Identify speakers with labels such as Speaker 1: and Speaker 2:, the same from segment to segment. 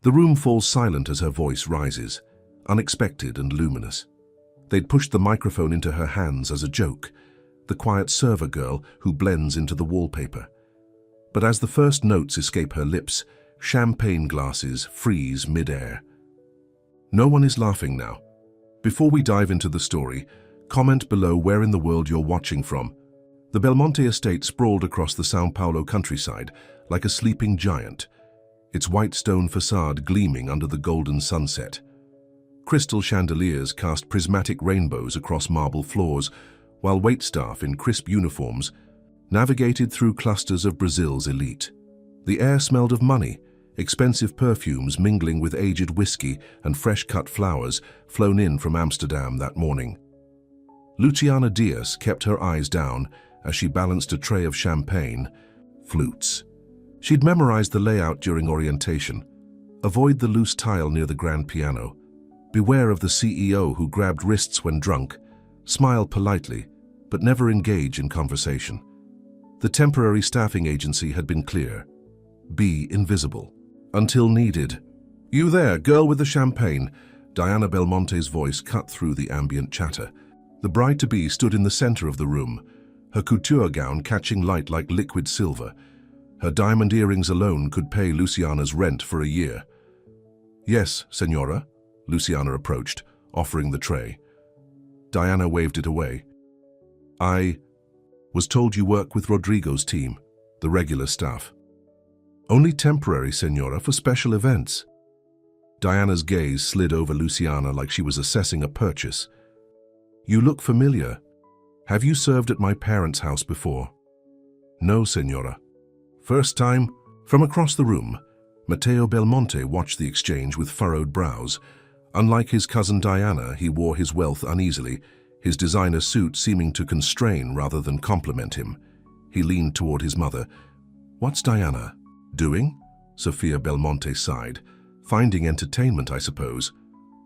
Speaker 1: The room falls silent as her voice rises, unexpected and luminous. They'd pushed the microphone into her hands as a joke, the quiet server girl who blends into the wallpaper. But as the first notes escape her lips, champagne glasses freeze mid-air. No one is laughing now. Before we dive into the story, comment below where in the world you're watching from. The Belmonte estate sprawled across the São Paulo countryside like a sleeping giant, its white stone facade gleaming under the golden sunset. Crystal chandeliers cast prismatic rainbows across marble floors, while waitstaff in crisp uniforms navigated through clusters of Brazil's elite. The air smelled of money, expensive perfumes mingling with aged whiskey and fresh-cut flowers flown in from Amsterdam that morning. Luciana Dias kept her eyes down as she balanced a tray of champagne, flutes. She'd memorized the layout during orientation. Avoid the loose tile near the grand piano. Beware of the CEO who grabbed wrists when drunk. Smile politely, but never engage in conversation. The temporary staffing agency had been clear. Be invisible. Until needed. "You there, girl with the champagne." Diana Belmonte's voice cut through the ambient chatter. The bride-to-be stood in the center of the room, her couture gown catching light like liquid silver. Her diamond earrings alone could pay Luciana's rent for a year. "Yes, senora," Luciana approached, offering the tray. Diana waved it away. "I was told you work with Rodrigo's team, the regular staff." "Only temporary, senora, for special events." Diana's gaze slid over Luciana like she was assessing a purchase. "You look familiar. Have you served at my parents' house before?" "No, senora." "First time?" From across the room, Matteo Belmonte watched the exchange with furrowed brows. Unlike his cousin Diana, he wore his wealth uneasily, his designer suit seeming to constrain rather than compliment him. He leaned toward his mother. "What's Diana doing?" Sophia Belmonte sighed. "Finding entertainment, I suppose."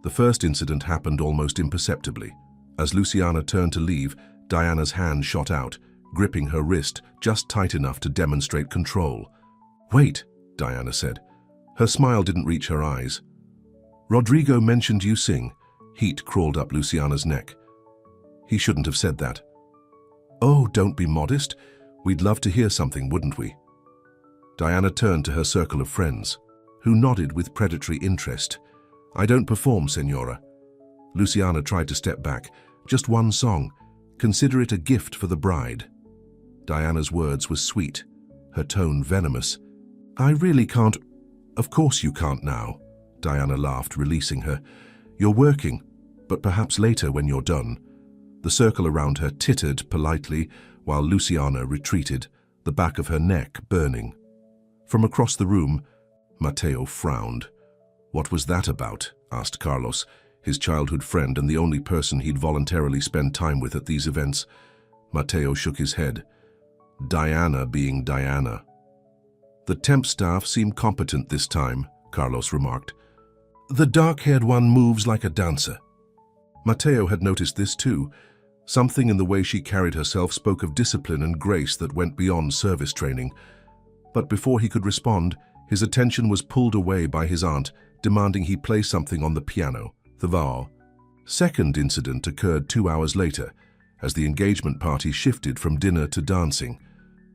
Speaker 1: The first incident happened almost imperceptibly. As Luciana turned to leave, Diana's hand shot out, gripping her wrist just tight enough to demonstrate control. "Wait," Diana said. Her smile didn't reach her eyes. "Rodrigo mentioned you sing." Heat crawled up Luciana's neck. "He shouldn't have said that." "Oh, don't be modest. We'd love to hear something, wouldn't we?" Diana turned to her circle of friends, who nodded with predatory interest. "I don't perform, senora." Luciana tried to step back. "Just one song. Consider it a gift for the bride." Diana's words were sweet, her tone venomous. "I really can't." "Of course you can't now," Diana laughed, releasing her. "You're working, but perhaps later when you're done." The circle around her tittered politely while Luciana retreated, the back of her neck burning. From across the room, Matteo frowned. "What was that about?" asked Carlos, his childhood friend and the only person he'd voluntarily spend time with at these events. Matteo shook his head. "Diana being Diana." "The temp staff seem competent this time," Carlos remarked. "The dark-haired one moves like a dancer." Matteo had noticed this too. Something in the way she carried herself spoke of discipline and grace that went beyond service training. But before he could respond, his attention was pulled away by his aunt, demanding he play something on the piano, the Var. Second incident occurred 2 hours later, as the engagement party shifted from dinner to dancing.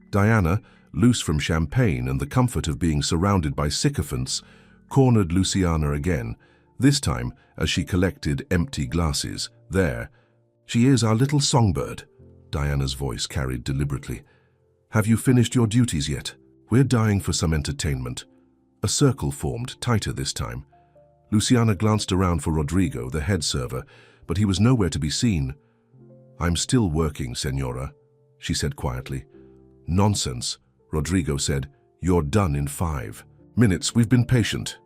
Speaker 1: Diana, loose from champagne and the comfort of being surrounded by sycophants, cornered Luciana again, this time as she collected empty glasses. "There. She is our little songbird," Diana's voice carried deliberately. "Have you finished your duties yet? We're dying for some entertainment." A circle formed, tighter this time. Luciana glanced around for Rodrigo, the head server, but he was nowhere to be seen. "I'm still working, senora," she said quietly. "Nonsense," Rodrigo said. "You're done in 5 minutes. We've been patient."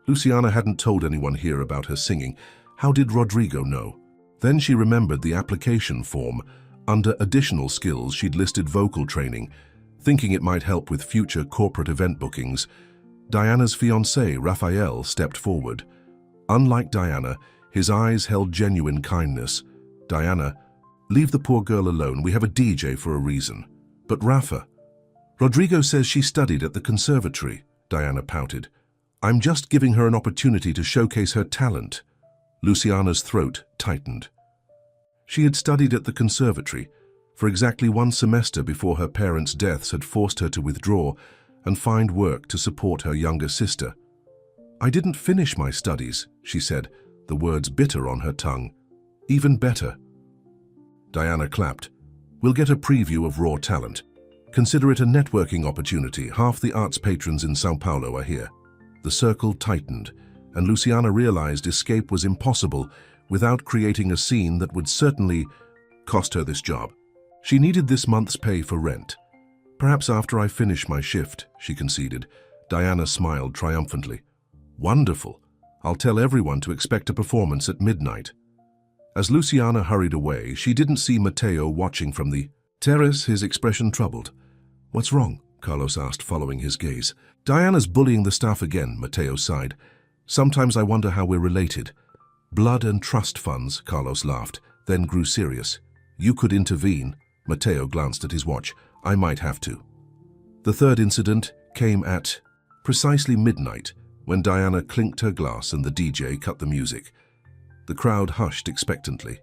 Speaker 1: Luciana hadn't told anyone here about her singing. How did Rodrigo know? Then she remembered the application form. Under additional skills, she'd listed vocal training, thinking it might help with future corporate event bookings. Diana's fiancé, Raphael, stepped forward. Unlike Diana, his eyes held genuine kindness. "Diana, leave the poor girl alone. We have a DJ for a reason." "But Rafa." "Rodrigo says she studied at the conservatory," Diana pouted. I'm just giving her an opportunity to showcase her talent. Luciana's throat tightened. She had studied at the conservatory for exactly 1 semester before her parents' deaths had forced her to withdraw and find work to support her younger sister. I didn't finish my studies, she said, the words bitter on her tongue. Even better. Diana clapped. We'll get a preview of raw talent. Consider it a networking opportunity. Half the arts patrons in Sao Paulo are here. The circle tightened, and Luciana realized escape was impossible without creating a scene that would certainly cost her this job. She needed this month's pay for rent. Perhaps after I finish my shift, she conceded. Diana smiled triumphantly. Wonderful. I'll tell everyone to expect a performance at midnight. As Luciana hurried away, she didn't see Matteo watching from the terrace, his expression troubled. What's wrong? Carlos asked, following his gaze. Diana's bullying the staff again, Matteo sighed. Sometimes I wonder how we're related. Blood and trust funds, Carlos laughed, then grew serious. You could intervene. Matteo glanced at his watch. I might have to. The third incident came at precisely midnight, when Diana clinked her glass and the DJ cut the music. The crowd hushed expectantly.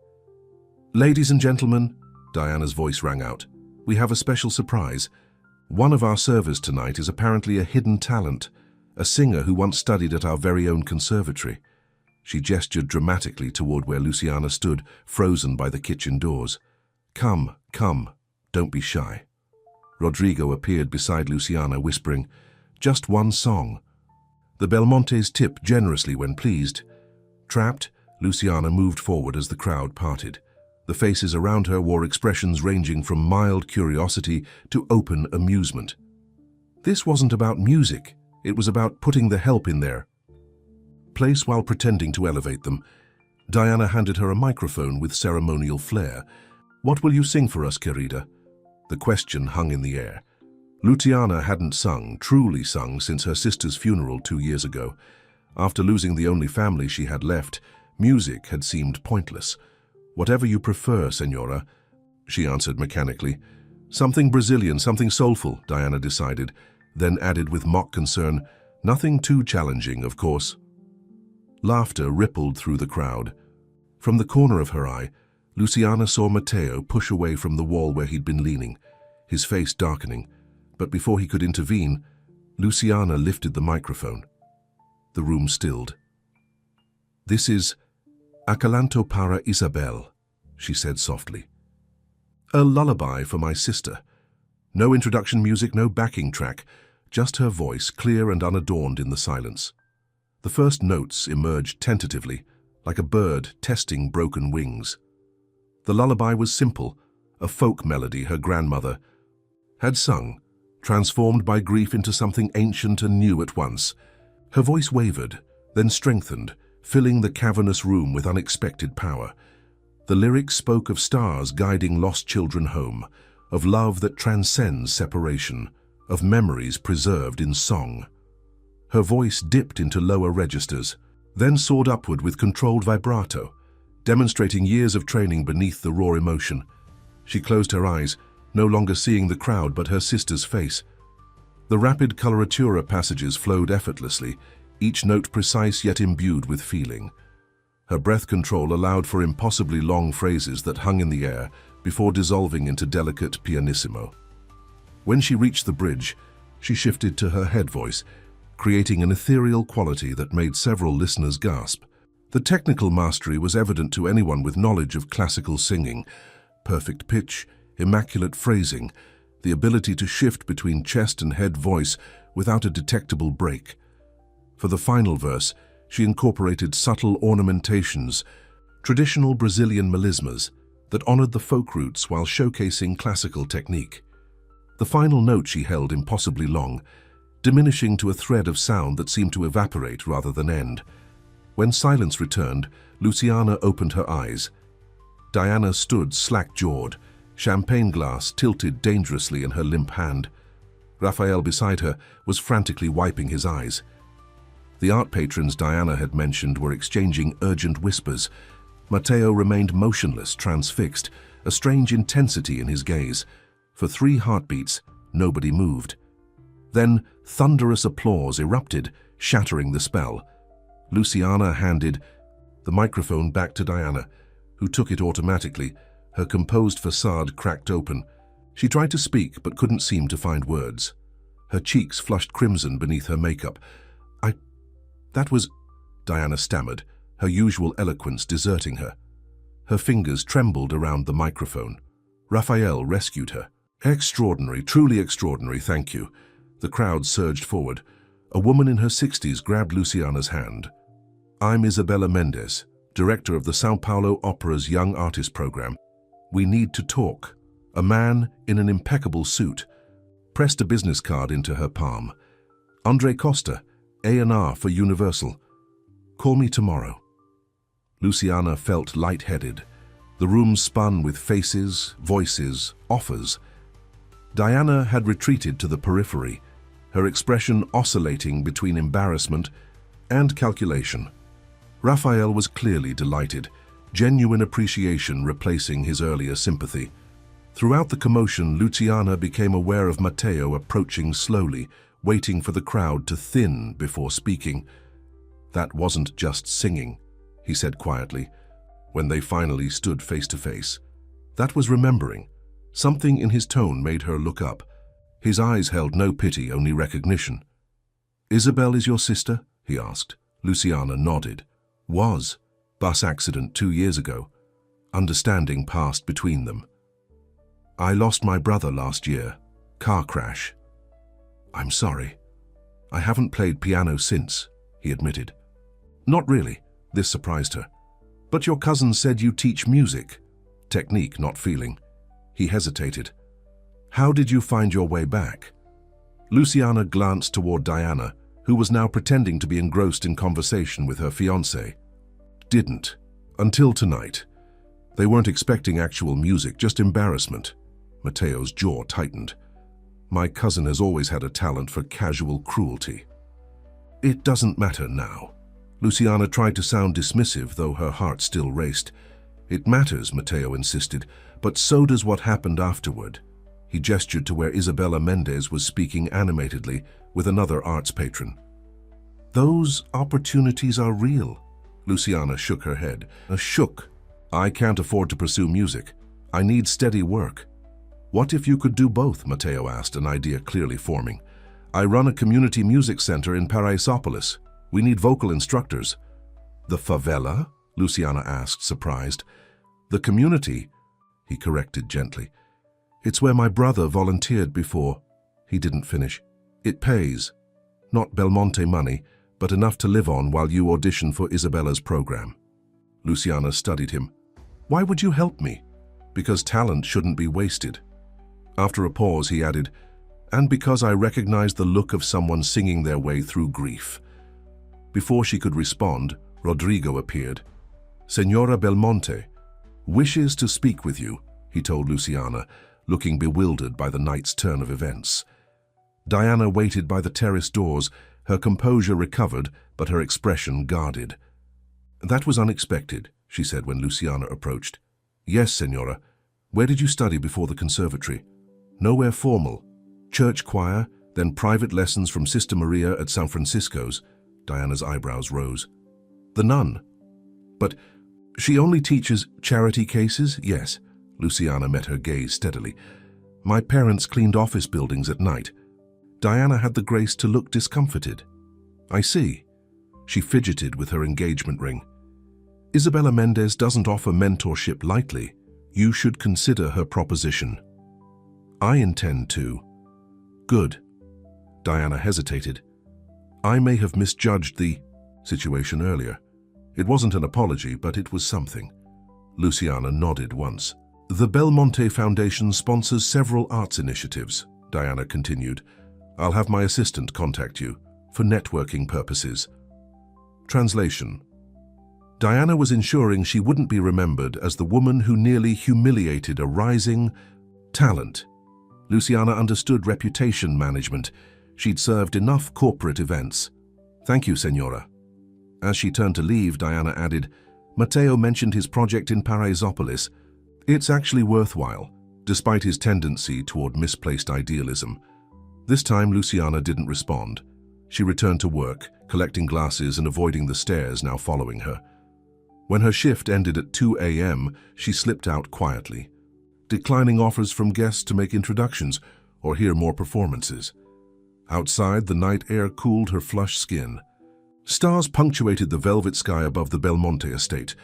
Speaker 1: Ladies and gentlemen, Diana's voice rang out, we have a special surprise. One of our servers tonight is apparently a hidden talent, a singer who once studied at our very own conservatory. She gestured dramatically toward where Luciana stood, frozen by the kitchen doors. Come, come, don't be shy. Rodrigo appeared beside Luciana, whispering, just one song. The Belmontes tip generously when pleased. Trapped, Luciana moved forward as the crowd parted. The faces around her wore expressions ranging from mild curiosity to open amusement. This wasn't about music, it was about putting the help in their place while pretending to elevate them. Diana handed her a microphone with ceremonial flair. What will you sing for us, querida? The question hung in the air. Luciana hadn't truly sung, since her sister's funeral 2 years ago. After losing the only family she had left, music had seemed pointless. Whatever you prefer, senora, she answered mechanically. Something Brazilian, something soulful, Diana decided, then added with mock concern, nothing too challenging, of course. Laughter rippled through the crowd. From the corner of her eye, Luciana saw Matteo push away from the wall where he'd been leaning, his face darkening. But before he could intervene, Luciana lifted the microphone. The room stilled. This is Acalanto para Isabel, she said softly. A lullaby for my sister. No introduction music, no backing track, just her voice, clear and unadorned in the silence. The first notes emerged tentatively, like a bird testing broken wings. The lullaby was simple, a folk melody her grandmother had sung, transformed by grief into something ancient and new at once. Her voice wavered, then strengthened, filling the cavernous room with unexpected power. The lyrics spoke of stars guiding lost children home, of love that transcends separation, of memories preserved in song. Her voice dipped into lower registers, then soared upward with controlled vibrato, demonstrating years of training beneath the raw emotion. She closed her eyes, no longer seeing the crowd but her sister's face. The rapid coloratura passages flowed effortlessly, each note precise yet imbued with feeling. Her breath control allowed for impossibly long phrases that hung in the air before dissolving into delicate pianissimo. When she reached the bridge, she shifted to her head voice, creating an ethereal quality that made several listeners gasp. The technical mastery was evident to anyone with knowledge of classical singing. Perfect pitch, immaculate phrasing, the ability to shift between chest and head voice without a detectable break. For the final verse, she incorporated subtle ornamentations, traditional Brazilian melismas that honored the folk roots while showcasing classical technique. The final note she held impossibly long, diminishing to a thread of sound that seemed to evaporate rather than end. When silence returned, Luciana opened her eyes. Diana stood slack-jawed, champagne glass tilted dangerously in her limp hand. Raphael beside her was frantically wiping his eyes. The art patrons Diana had mentioned were exchanging urgent whispers. Matteo remained motionless, transfixed, a strange intensity in his gaze. For 3 heartbeats, nobody moved. Then thunderous applause erupted, shattering the spell. Luciana handed the microphone back to Diana, who took it automatically. Her composed facade cracked open. She tried to speak but couldn't seem to find words. Her cheeks flushed crimson beneath her makeup. That was... Diana stammered, her usual eloquence deserting her. Her fingers trembled around the microphone. Raphael rescued her. Extraordinary, truly extraordinary, thank you. The crowd surged forward. A woman in her 60s grabbed Luciana's hand. I'm Isabella Mendez, director of the Sao Paulo Opera's Young Artist Program. We need to talk. A man in an impeccable suit pressed a business card into her palm. Andre Costa, A&R for Universal. Call me tomorrow. Luciana felt lightheaded. The room spun with faces, voices, offers. Diana had retreated to the periphery, her expression oscillating between embarrassment and calculation. Raphael was clearly delighted, genuine appreciation replacing his earlier sympathy. Throughout the commotion, Luciana became aware of Matteo approaching slowly, waiting for the crowd to thin before speaking. That wasn't just singing, he said quietly, when they finally stood face to face. That was remembering. Something in his tone made her look up. His eyes held no pity, only recognition. Isabel is your sister? He asked. Luciana nodded. Was. Bus accident 2 years ago. Understanding passed between them. I lost my brother last year. Car crash. I'm sorry. I haven't played piano since, he admitted. Not really. This surprised her. But your cousin said you teach music. Technique, not feeling. He hesitated. How did you find your way back? Luciana glanced toward Diana, who was now pretending to be engrossed in conversation with her fiancé. Didn't. Until tonight. They weren't expecting actual music, just embarrassment. Matteo's jaw tightened. My cousin has always had a talent for casual cruelty. It doesn't matter now. Luciana tried to sound dismissive, though her heart still raced. It matters, Matteo insisted, but so does what happened afterward. He gestured to where Isabella Mendez was speaking animatedly with another arts patron. Those opportunities are real. Luciana shook her head. Shook. I can't afford to pursue music. I need steady work. What if you could do both? Matteo asked, an idea clearly forming. I run a community music center in Paraisópolis. We need vocal instructors. The favela? Luciana asked, surprised. The community, he corrected gently. It's where my brother volunteered before. He didn't finish. It pays. Not Belmonte money, but enough to live on while you audition for Isabella's program. Luciana studied him. Why would you help me? Because talent shouldn't be wasted. After a pause, he added, and because I recognize the look of someone singing their way through grief. Before she could respond, Rodrigo appeared. Senora Belmonte wishes to speak with you, he told Luciana, looking bewildered by the night's turn of events. Diana waited by the terrace doors, her composure recovered, but her expression guarded. That was unexpected, she said when Luciana approached. Yes, Senora. Where did you study before the conservatory? Nowhere formal. Church choir, then private lessons from Sister Maria at San Francisco's. Diana's eyebrows rose. The nun. But she only teaches charity cases? Yes. Luciana met her gaze steadily. My parents cleaned office buildings at night. Diana had the grace to look discomfited. I see. She fidgeted with her engagement ring. Isabella Mendez doesn't offer mentorship lightly. You should consider her proposition. I intend to. Good. Diana hesitated. I may have misjudged the situation earlier. It wasn't an apology, but it was something. Luciana nodded once. The Belmonte Foundation sponsors several arts initiatives, Diana continued. I'll have my assistant contact you, for networking purposes. Translation. Diana was ensuring she wouldn't be remembered as the woman who nearly humiliated a rising talent. Luciana understood reputation management. She'd served enough corporate events. Thank you, Senora. As she turned to leave, Diana added, Matteo mentioned his project in Paraisópolis. It's actually worthwhile, despite his tendency toward misplaced idealism. This time, Luciana didn't respond. She returned to work, collecting glasses and avoiding the stares now following her. When her shift ended at 2 a.m., she slipped out quietly, declining offers from guests to make introductions or hear more performances. Outside, the night air cooled her flushed skin. Stars punctuated the velvet sky above the Belmonte estate,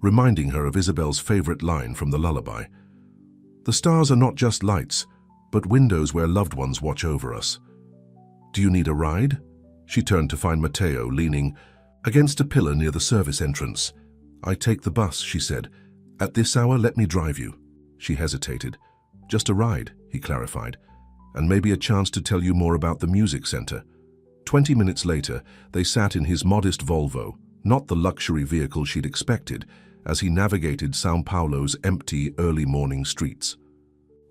Speaker 1: reminding her of Isabel's favorite line from the lullaby. The stars are not just lights, but windows where loved ones watch over us. Do you need a ride? She turned to find Matteo leaning against a pillar near the service entrance. I take the bus, she said. At this hour, let me drive you. She hesitated. Just a ride, he clarified, and maybe a chance to tell you more about the music center. 20 minutes later, they sat in his modest Volvo, not the luxury vehicle she'd expected, as he navigated São Paulo's empty, early morning streets.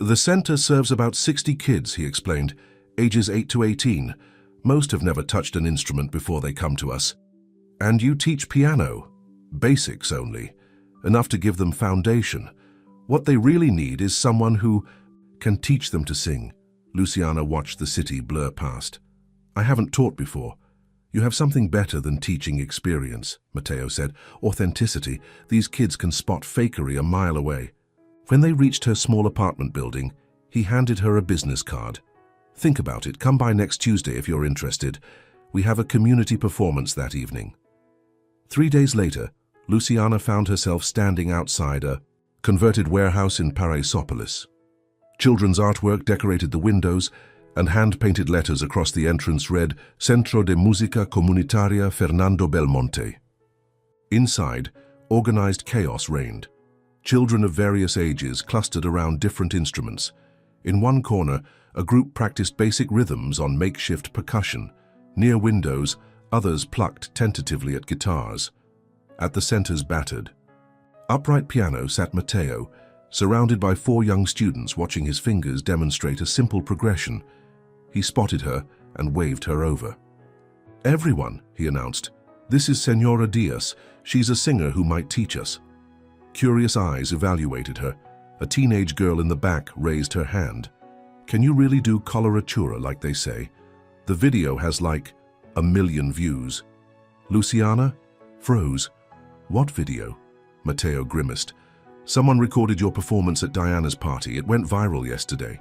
Speaker 1: The center serves about 60 kids, he explained, ages 8 to 18. Most have never touched an instrument before they come to us. And you teach piano. Basics only. Enough to give them foundation. What they really need is someone who can teach them to sing. Luciana watched the city blur past. I haven't taught before. You have something better than teaching experience, Matteo said. Authenticity. These kids can spot fakery a mile away. When they reached her small apartment building, he handed her a business card. Think about it. Come by next Tuesday if you're interested. We have a community performance that evening. 3 days later, Luciana found herself standing outside a converted warehouse in Paraisópolis. Children's artwork decorated the windows, and hand-painted letters across the entrance read Centro de Música Comunitaria Fernando Belmonte. Inside, organized chaos reigned. Children of various ages clustered around different instruments. In one corner, a group practiced basic rhythms on makeshift percussion. Near windows, others plucked tentatively at guitars. At the center's battered, upright piano sat Matteo, surrounded by 4 young students watching his fingers demonstrate a simple progression. He spotted her and waved her over. Everyone, he announced. This is Senora Diaz. She's a singer who might teach us. Curious eyes evaluated her. A teenage girl in the back raised her hand. Can you really do coloratura like they say? The video has like 1 million views. Luciana froze. What video? Matteo grimaced. Someone recorded your performance at Diana's party. It went viral yesterday.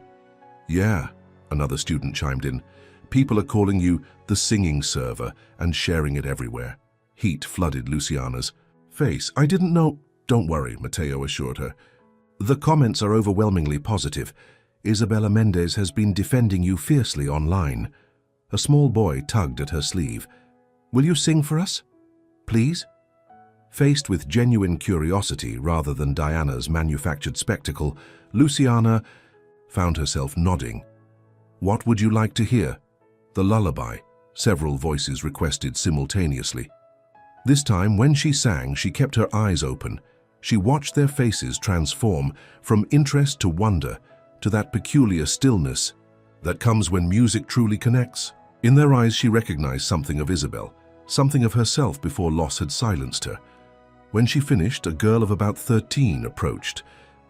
Speaker 1: Yeah, another student chimed in. People are calling you the singing server and sharing it everywhere. Heat flooded Luciana's face. I didn't know. Don't worry, Matteo assured her. The comments are overwhelmingly positive. Isabella Mendez has been defending you fiercely online. A small boy tugged at her sleeve. Will you sing for us? Please? Faced with genuine curiosity rather than Diana's manufactured spectacle, Luciana found herself nodding. What would you like to hear? The lullaby, several voices requested simultaneously. This time, when she sang, she kept her eyes open. She watched their faces transform from interest to wonder to that peculiar stillness that comes when music truly connects. In their eyes, she recognized something of Isabel, something of herself before loss had silenced her. When she finished, a girl of about 13 approached.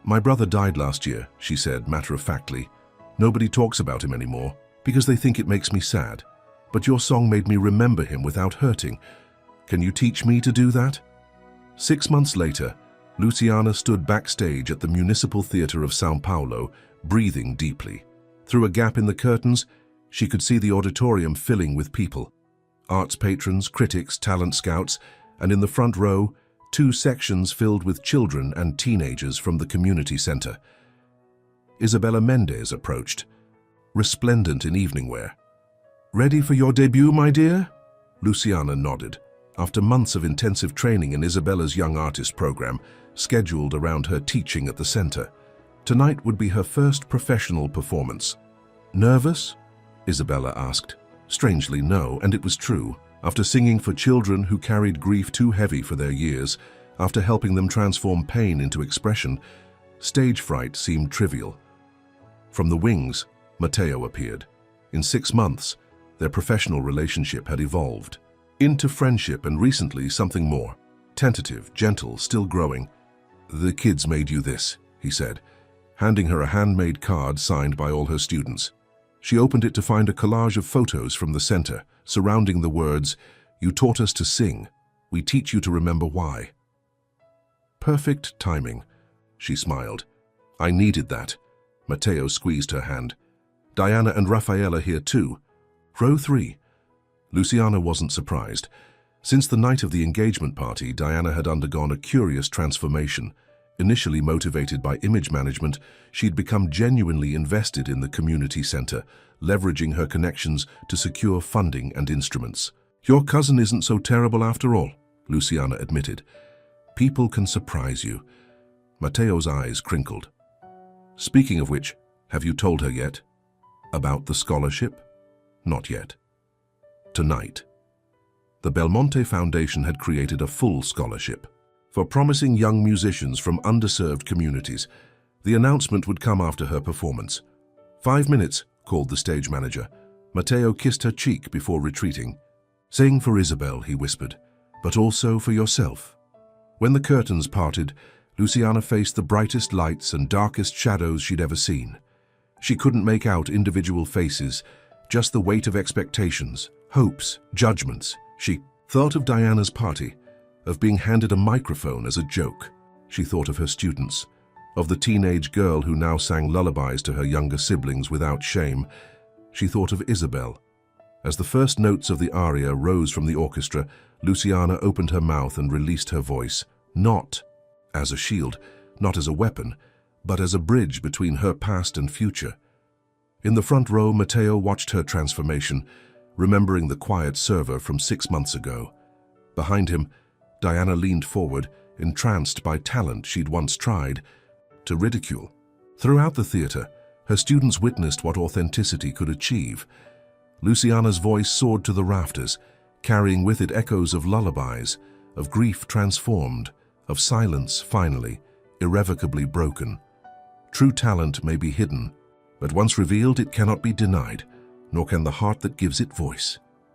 Speaker 1: My brother died last year, she said matter-of-factly. Nobody talks about him anymore because they think it makes me sad. But your song made me remember him without hurting. Can you teach me to do that? 6 months later, Luciana stood backstage at the Municipal Theatre of São Paulo, breathing deeply. Through a gap in the curtains, she could see the auditorium filling with people. Arts patrons, critics, talent scouts, and in the front row, 2 sections filled with children and teenagers from the community center. Isabella Mendez approached, resplendent in evening wear. Ready for your debut, my dear? Luciana nodded. After months of intensive training in Isabella's Young Artist program, scheduled around her teaching at the center, tonight would be her first professional performance. Nervous? Isabella asked. Strangely, no, and it was true. After singing for children who carried grief too heavy for their years, after helping them transform pain into expression, stage fright seemed trivial. From the wings, Matteo appeared. In 6 months, their professional relationship had evolved into friendship and recently something more. Tentative, gentle, still growing. The kids made you this, he said, handing her a handmade card signed by all her students. She opened it to find a collage of photos from the center, surrounding the words, "You taught us to sing. We teach you to remember why." Perfect timing, she smiled. I needed that. Matteo squeezed her hand. Diana and Raffaella here too. Row 3. Luciana wasn't surprised. Since the night of the engagement party, Diana had undergone a curious transformation. Initially motivated by image management, she'd become genuinely invested in the community center, leveraging her connections to secure funding and instruments. Your cousin isn't so terrible after all, Luciana admitted. People can surprise you. Matteo's eyes crinkled. Speaking of which, have you told her yet? About the scholarship? Not yet. Tonight. The Belmonte Foundation had created a full scholarship for promising young musicians from underserved communities. The announcement would come after her performance. 5 minutes, called the stage manager. Matteo kissed her cheek before retreating. Sing for Isabel, he whispered, but also for yourself. When the curtains parted, Luciana faced the brightest lights and darkest shadows she'd ever seen. She couldn't make out individual faces, just the weight of expectations, hopes, judgments. She thought of Diana's party, of being handed a microphone as a joke. She thought of her students, of the teenage girl who now sang lullabies to her younger siblings without shame. She thought of Isabel. As the first notes of the aria rose from the orchestra, Luciana opened her mouth and released her voice, not as a shield, not as a weapon, but as a bridge between her past and future. In the front row, Matteo watched her transformation, remembering the quiet server from 6 months ago. Behind him, Diana leaned forward, entranced by talent she'd once tried to ridicule. Throughout the theater, her students witnessed what authenticity could achieve. Luciana's voice soared to the rafters, carrying with it echoes of lullabies, of grief transformed, of silence finally, irrevocably broken. True talent may be hidden, but once revealed it cannot be denied, nor can the heart that gives it voice.